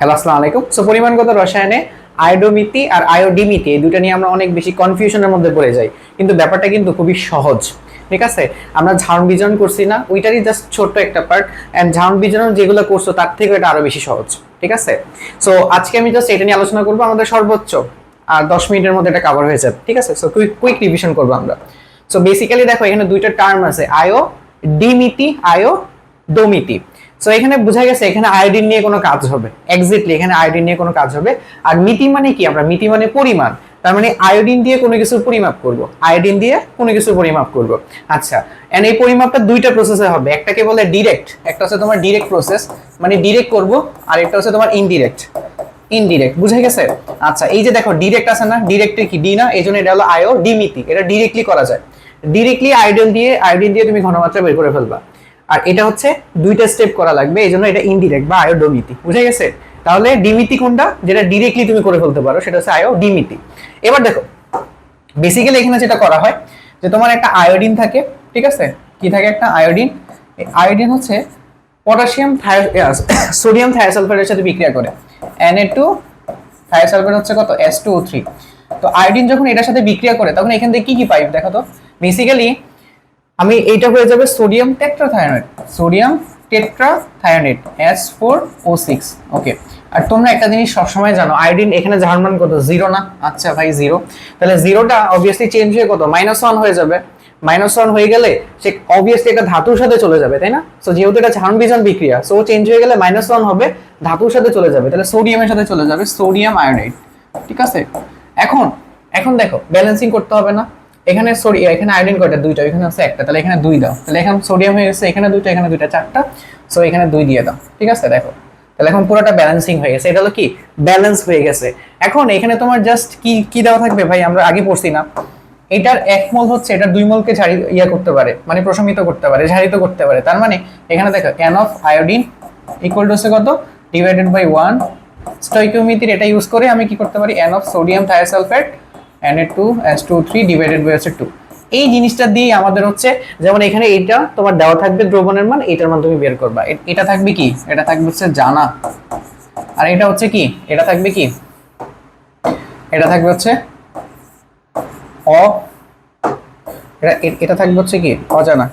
Hello, আসসালামু আলাইকুম। So পরিমাণগত রসায়নে আয়োডোমিতি আর আয়োডিমিতি এই দুটো নিয়ে আমরা অনেক বেশি কনফিউশনের মধ্যে পড়ে যাই, কিন্তু ব্যাপারটা কিন্তু খুবই সহজ। ঠিক আছে, আমরা ঝাউন বিজন করছি না, ওইটারই জাস্ট ছোট্ট একটা পার্ট, অ্যান্ড ঝাউন বিজন যেগুলো করছো তার থেকে এটা আরো বেশি সহজ। ঠিক আছে, সো আজকে আমি জাস্ট এটা নিয়ে আলোচনা করবো। আমাদের সর্বোচ্চ আর 10 মিনিটের মধ্যে এটা কভার হয়ে যাবে। ঠিক আছে, সো কুইক রিভিশন করবো আমরা। সো বেসিক্যালি দেখো, এখানে দুইটা টার্ম আছে, আয়ো ডিমিতি, আয়ো ডোমিতি। সো এখানে বোঝা গেছে এখানে আয়োডিন নিয়ে কোনো কাজ হবে, এক্স্যাক্টলি এখানে আয়োডিন নিয়ে কোনো কাজ হবে। আর মিতি মানে কি? আমরা মিতি মানে পরিমাণ, তার মানে আয়োডিন দিয়ে কোনো কিছুর পরিমাপ করব, আয়োডিন দিয়ে কোনো কিছুর পরিমাপ করব। আচ্ছা, এন্ড এই পরিমাপটা দুইটা প্রসেসে হবে, একটাকে বলে ডিরেক্ট, একটা হচ্ছে তোমার ডিরেক্ট প্রসেস মানে ডিরেক্ট করব, আর একটা হচ্ছে তোমার ইনডিরেক্ট। ইনডিরেক্ট বুঝা গেছে? আচ্ছা, এই যে দেখো ডিরেক্ট আছে না, ডিরেক্টের কি ডি না, এই জন্য এটা হলো আয়ো ডিমিতি, এটা ডিরেক্টলি করা যায়। ডিরেক্টলি আয়োডিন দিয়ে তুমি ঘনমাত্রা বের করে ফেলবা। আর এটা হচ্ছে দুইটা স্টেপ করা লাগবে, এই জন্য এটা ইনডিরেক্ট বা আয়োডোমিতি। বুঝা গেছে? তাহলে ডিমিতি কোনটা? যেটা ডিরেক্টলি তুমি করে ফেলতে পারো সেটা হচ্ছে আয়োডিমিতি। এবার দেখো, বেসিক্যালি এখানে যেটা করা হয় যে তোমার একটা আয়োডিন থাকে। ঠিক আছে, কি থাকে? একটা আয়োডিন। আয়োডিন হচ্ছে পটাশিয়াম সোডিয়াম থায়োসালফেটের সাথে বিক্রিয়া করে, Na2 থায়োসালফেট হচ্ছে কত? S2O3। তো আয়োডিন যখন এটার সাথে বিক্রিয়া করে তখন এখান থেকে কি কি পাই দেখো তো। বেসিক্যালি আমি এইটা হয়ে যাবে sodium tetrathionate, sodium tetrathionate S4O6। ওকে, আর তোমরা একটা জিনিস সবসময় জানো, আয়োডিন এখানে যার মান কত? 0 না? আচ্ছা ভাই 0, তাহলে 0টা অবভিয়াসলি চেঞ্জ হয়ে কত? -1 হয়ে যাবে। -1 হয়ে গেলে সে অবভিয়াসলি এটা ধাতুর সাথে চলে যাবে, তাই না? সো যেহেতু এটা ঝাড়ন বিজন বিক্রিয়া, সো চেঞ্জ হয়ে গেলে -1 হবে, ধাতুর সাথে চলে যাবে, তাহলে সোডিয়ামের সাথে চলে যাবে, সোডিয়াম আয়োডাইড। ঠিক আছে, এখন এখন দেখো ব্যালেন্সিং করতে হবে না। এখানে এখানে আয়োডিন কয়টা? দুইটা, এখানে আছে একটা, তাহলে এখানে 2 দাও। তাহলে এখানে সোডিয়াম হয়ে গেছে, এখানে দুইটা, এখানে দুইটা, 4টা। সো এখানে 2 দিয়ে দাও। ঠিক আছে, দেখো তাহলে এখন পুরোটা ব্যালেন্সিং হয়ে গেছে, এটা হলো কি ব্যালেন্স হয়ে গেছে। এখন এখানে তোমার জাস্ট কি কি দেওয়া থাকবে ভাই? আমরা আগে পড়ছি না, এটার 1 মোল হচ্ছে এটা 2 মোলকে করতে পারে, মানে প্রশমিত করতে পারে, ঝারিত করতে পারে। তার মানে এখানে দেখো n of iodine equal to হচ্ছে কত? Divided by 1। স্টয়কিওমেট্রির এটা ইউজ করে আমি কি করতে পারি? n of sodium thiosulphate Na2S2O3 divided by হচ্ছে 2। এই জিনিসটা দিয়ে আমাদের হচ্ছে, যেমন এখানে এইটা তোমার দেওয়া থাকবে দ্রবণের মান, এটার মান তুমি বের করবা। এটা থাকবে কি? এটা থাকবে হচ্ছে জানা। আর এটা হচ্ছে কি? এটা থাকবে কি? এটা থাকবে হচ্ছে অ, এটা থাকবে হচ্ছে কি? অজানা।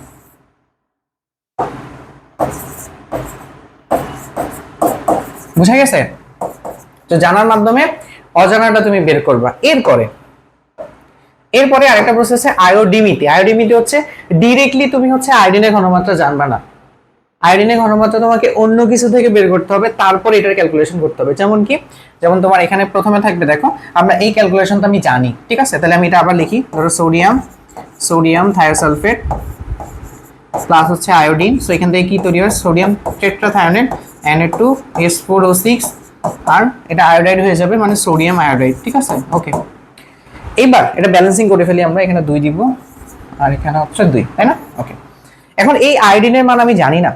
বুঝা গেছে? তো জানার মাধ্যমে অজানাটা তুমি বের করবা। এরপরে আরেকটা প্রসেস আছে আয়োডিমিতি। আয়োডিমিতি হচ্ছে ডিরেক্টলি তুমি হচ্ছে আয়োডিনের ঘনমাত্রা জানবা না, আয়োডিনের ঘনমাত্রা তোমাকে অন্য কিছু থেকে বের করতে হবে, তারপর এটার ক্যালকুলেশন করতে হবে। যেমন কি? যেমন তোমার এখানে প্রথমে থাকবে, দেখো আমরা এই ক্যালকুলেশনটা আমি জানি। ঠিক আছে, তাহলে আমি এটা আবার লিখি। ধরো সোডিয়াম থায়োসালফেট প্লাস হচ্ছে আয়োডিন। সো এখান থেকে কি তৈরি হয়? সোডিয়াম টেট্রাথায়োনেট Na2S4O6, আর এটা আয়োডাইড হয়ে যাবে, মানে সোডিয়াম আয়োডাইড। ঠিক আছে, ওকে। এইবার এটা ব্যালেন্সিং করে ফেলি আমরা, এখানে 2 দিব আর এখানে হচ্ছে 2, তাই না? ওকে, এখন এই আয়োডিনের মান আমি জানি না,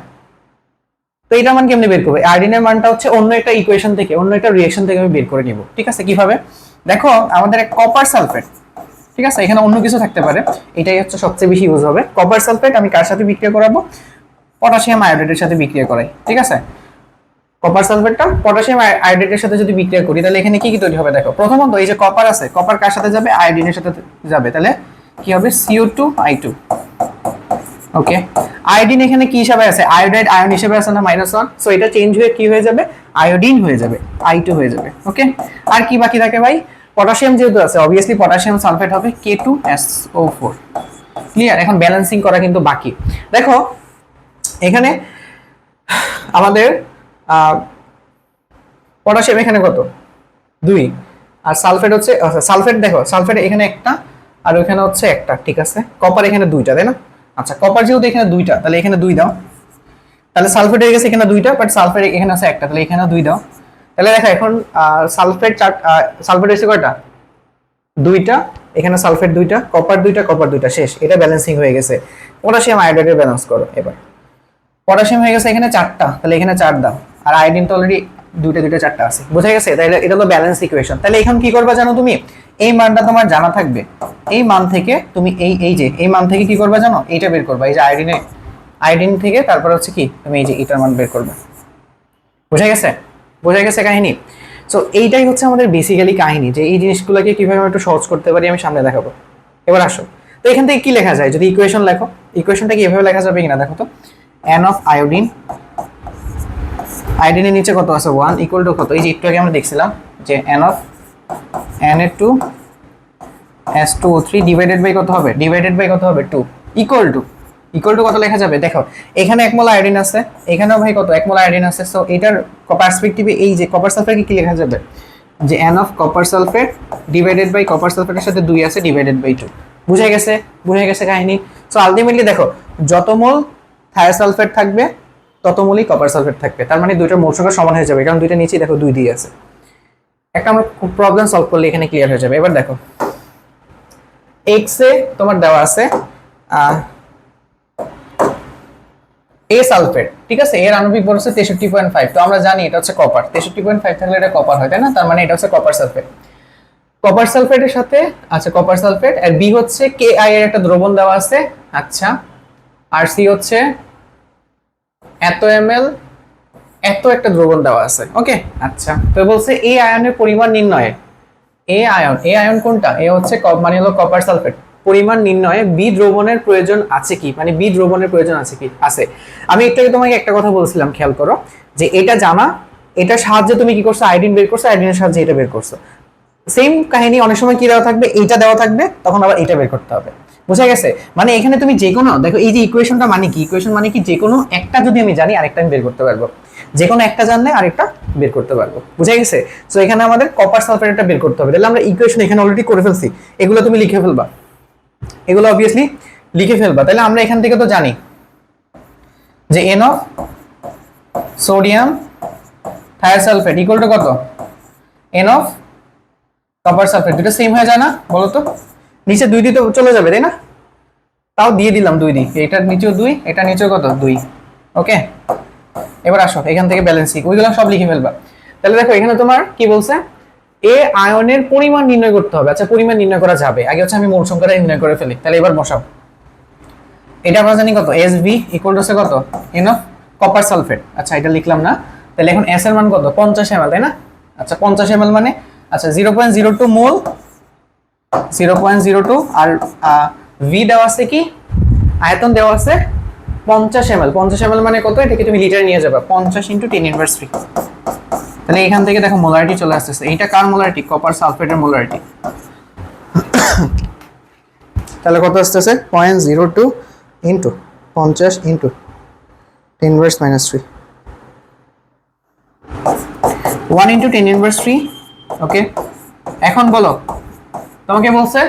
তো এটার মান কেমনে বের করবো? আয়োডিনের মানটা হচ্ছে অন্য একটা ইকুয়েশন থেকে, অন্য একটা রিঅ্যাকশন থেকে আমি বের করে নিব। ঠিক আছে, কিভাবে? দেখো আমাদের এক কপার সালফেট, ঠিক আছে, এখানে অন্য কিছু থাকতে পারে, এটাই হচ্ছে সবচেয়ে বেশি ইউজ হবে। কপার সালফেট আমি কার সাথে বিক্রিয়া করাবো? পটাশিয়াম আয়োডাইডের সাথে বিক্রিয়া করাই। ঠিক আছে, কপার সালফেটটা পটাশিয়াম আয়োডাইডের সাথে যদি বিক্রিয়া করি, তাহলে এখানে কি কি তৈরি হবে? দেখো প্রথমত এই যে কপার আছে, কপার কার সাথে যাবে? আয়োডিনের সাথে যাবে, তাহলে কি হবে? CO2I2। ওকে, আয়োডিন এখানে কি হিসাবে আছে? আয়োডাইড আয়ন হিসেবে আছে না, -1। সো এটা চেঞ্জ হয়ে কি হয়ে যাবে? আয়োডিন হয়ে যাবে, I2 হয়ে যাবে। ওকে, আর কি বাকি থাকে ভাই? পটাশিয়াম যেহেতু আছে, অবভিয়াসলি পটাশিয়াম সালফেট হবে K2SO4। ক্লিয়ার? এখন ব্যালেন্সিং করা কিন্তু বাকি। দেখো এখানে আমাদের পটাশিয়াম এখানে কত? 2, আর সালফেট হচ্ছে, সালফেট দেখো, সালফেট এখানে একটা আর ওখানে হচ্ছে একটা। ঠিক আছে, কপার এখানে 2টা, তাই না? আচ্ছা, কপার যেহেতু এখানে 2টা, তাহলে এখানে 2 দাও। তাহলে সালফেট হয়ে গেছে এখানে 2টা, বাট সালফেট এখানে আছে একটা, তাহলে এখানে 2 দাও। তাহলে দেখো এখন সালফেট সালফেট হচ্ছে কয়টা? 2টা, এখানে সালফেট 2টা, কপার 2টা, কপার 2টা, শেষ। এটা ব্যালেন্সিং হয়ে গেছে। পটাশিয়াম আয়োডাইডের ব্যালেন্স করো এবার। পটাশিয়াম হয়ে গেছে এখানে 4টা, তাহলে এখানে 4 দাও। আর আয়োডিন তো অলরেডি 2টা 4টা আছে, বোঝা গেছে? তাহলে এটা হলো ব্যালেন্স ইকুয়েশন। তাহলে এখন কি করবা জানো তুমি? এই মানটা তোমার জানা থাকবে, এই মান থেকে তুমি এই মান থেকে কি করবা জানো? এইটা বের করবা, এই যে আয়োডিন থেকে, তারপর হচ্ছে কি তুমি এই যে এটার মান বের করবে। বুঝা গেছে? বোঝা গেছে কাহিনী? সো এইটাই হচ্ছে আমাদের বেসিক্যালি কাহিনী, যে এই জিনিসগুলোকে কিভাবে আমরা একটু সহজ করতে পারি আমি সামনে দেখাবো। এবার আসো, তো এখান থেকে কি লেখা যায়, যদি ইকুয়েশন লেখো, ইকুয়েশনটা কি এভাবে লেখা যাবে কিনা দেখো তো। n অফ আয়োডিন, আয়োডিনের নিচে কত আছে 1 ইকুয়াল টু কত, এই যে একটু আগে আমরা দেখছিলাম যে n of Na2S2O3 divided by কত হবে, ডিভাইডেড বাই কত হবে 2 ইকুয়াল টু কত লেখা যাবে দেখো, এখানে 1 মোল আয়োডিন আছে, এখানেও ভাই কত 1 মোল আয়োডিন আছে। সো এটার পার্সপেক্টিভে এই যে কপার সালফেট কি লেখা যাবে, যে n of copper sulphate divided by copper সালফেটের সাথে 2 আছে ডিভাইডেড বাই 2। বুঝা গেছে কাহিনী? সো আলটিমেটলি দেখো, যত মোল থায়োসালফেট থাকবে তত মোলই কপার সালফেট থাকবে, তার মানে দুইটার মোল সংখ্যা সমান হয়ে যাবে, কারণ দুইটা নিচেই দেখো 2 দিয়ে আছে। একটা আমরা প্রবলেম সলভ করলে এখানে ক্লিয়ার হয়ে যাবে। এবার দেখো এক্স এ তোমার দেওয়া আছে এ সালফেট, ঠিক আছে, এর আণবিক ভর হচ্ছে 63.5, তো আমরা জানি এটা হচ্ছে কপার, 63.5 থাকলে এটা কপার হয় তাই না, তার মানে এটা হচ্ছে কপার সালফেট। কপার সালফেটের সাথে আচ্ছা কপার সালফেট, আর বি হচ্ছে কে আই এর একটা দ্রবণ দেওয়া আছে, আচ্ছা, আর সি হচ্ছে এত ml এত একটা দ্রবণ দেওয়া আছে, ওকে। আচ্ছা, তো বলছে এ আয়নের পরিমাণ নির্ণয়ে, এ আয়ন কোনটা, এ হচ্ছে মানে হলো কপার সালফেট, পরিমাণ নির্ণয়ে বি দ্রবণের প্রয়োজন আছে কি, মানে বি দ্রবণের প্রয়োজন আছে কি, আছে। আমি একটু আগে তোমাকে একটা কথা বলছিলাম, খেয়াল করো, যে এটা জানা, এটার সাহায্যে তুমি কি করছো, আয়োডিন বের করছো, আয়োডিনের সাহায্যে এটা বের করছো। সেম কাহিনী অনেক সময় কি দেওয়া থাকবে, এইটা দেওয়া থাকবে, তখন আবার এটা বের করতে হবে। বুঝা গেছে? মানে এখানে তুমি যে কোনো দেখো, এই যে ইকুয়েশনটা মানে কি, ইকুয়েশন মানে কি, যে কোনো একটা যদি আমি জানি আরেকটা আমি বের করতে পারবো, যে কোনো একটা জানলে আরেকটা বের করতে পারবো। বুঝা গেছে? সো এখানে আমাদের কপার সালফেটটা বের করতে হবে, তাহলে আমরা ইকুয়েশন এখানে অলরেডি করে ফেলছি, এগুলো তুমি লিখে ফেলবা, এগুলো অবভিয়াসলি লিখে ফেলবা। তাহলে আমরা এখান থেকে তো জানি যে N of sodium thiosulphate equal to কত, এন অফ কপার সালফেট, দুটো সেম হয়ে যায় না বলো তো? নিচে 2 দিতে চলে যাবে তাই না, তাও দিয়ে দিলাম 2 দিই, এটার নিচেও 2, এটা নিচেও কত 2, ওকে। এবার আসো এখান থেকে ব্যালেন্সিং ওইগুলো সব লিখে ফেলবা। তাহলে দেখো এখানে তোমার কি বলছে, এ আয়নের পরিমাণ নির্ণয় করতে হবে। আচ্ছা, পরিমাণ নির্ণয় করা যাবে, আগে হচ্ছে আমি মোল সংখ্যাটা নির্ণয় করে ফেলি। তাহলে এবার বসাও, এটা আমরা জানি কত, এসভি ইকুয়াল টু কত, এন অফ কপার সালফেট। আচ্ছা, এটা লিখলাম না, তাহলে এখন এস এর মান কত, 50 ml তাই না? আচ্ছা, 50 ml মানে আচ্ছা 0.02 মোল, 0.02, আর ভি দেওয়া আছে কি, আয়তন দেওয়া আছে 50 ml। 50 ml মানে কত, এটাকে তুমি লিটারে নিয়ে যাবে, 50 × 10⁻³ তাহলে এখান থেকে দেখো মোলারিটি চলে আসতেছে, এইটা কার মোলারিটি, কপার সালফেটের মোলারিটি। তাহলে কত আসতেছে, 0.02 × 50 × 10⁻³ 1 × 10⁻³, ওকে। এখন বলো, তোমাকে বলছে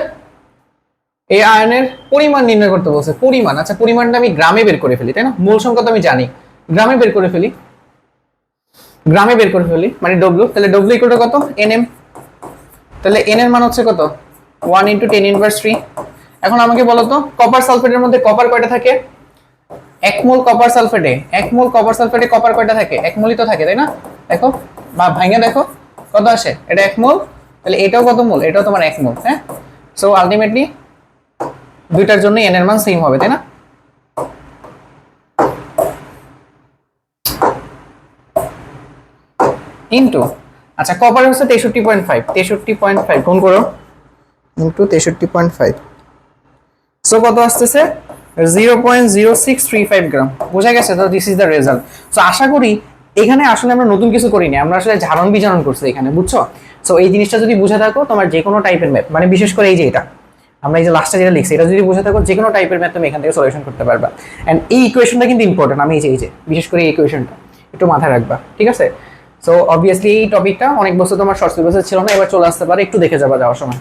এই আয়নের পরিমাণ নির্ণয় করতে বলছে, পরিমাণ। আচ্ছা, পরিমাণটা আমি গ্রামে বের করে ফেলি তাই না, মূল সংখ্যা তো আমি জানি, গ্রামে বের করে ফেলি, মানে ডব্লিউ। তাহলে ডব্লিউ ইকুয়াল টু কত, এনএম। তাহলে এন এর মান হচ্ছে কত, 1 × 10⁻³। এখন আমাকে বলো তো, কপার সালফেটের মধ্যে কপার কয়টা থাকে, 1 মোল কপার সালফেটে, 1 মোল কপার সালফেটে কপার কয়টা থাকে, 1 মোলই তো থাকে তাই না? দেখো বা ভাঙে দেখো কত আসে, এটা 1 মোল, তাহলে এটাও কত মোল, এটাও তোমার 1 মোল, হ্যাঁ। সো আলটিমেটলি দুইটার জন্য এন এর মান সেম হবে তাই না? ইনটু আচ্ছা কপার হচ্ছে 63.5 গুণ করো ইনটু 63.5, সো কত আসতেছে 0.0635 গ্রাম। বোঝা গেছে তো? This is the result. So আশা করি এখানে আসলে আমরা নতুন কিছু করিনি, আমরা আসলে ঝাড়ন বিজারণ করছি এখানে, বুঝছো? সো এই জিনিসটা যদি বুঝে থাকো, তোমার যে কোনো টাইপের ম্যাথ, মানে বিশেষ করে এই যে এটা আমরা এই যে লাস্টে যেটা লিখছি, এটা যদি বুঝে থাকো, যে কোনো টাইপের ম্যাথ তুমি এখান থেকে সলিউশন করতে পারবা। এন্ড এই ইকুয়েশনটা কিন্তু ইম্পর্টেন্ট, আমি এই যে বিশেষ করে এই ইকুয়েশনটা একটু মাথায় রাখবা, ঠিক আছে? সো অবভিয়াসলি এই টপিকটা অনেক বছর তোমার শর্ট সিলেবাসে ছিল না, এবার চলে আসতে পারে, একটু দেখে যাবা যাওয়ার সময়।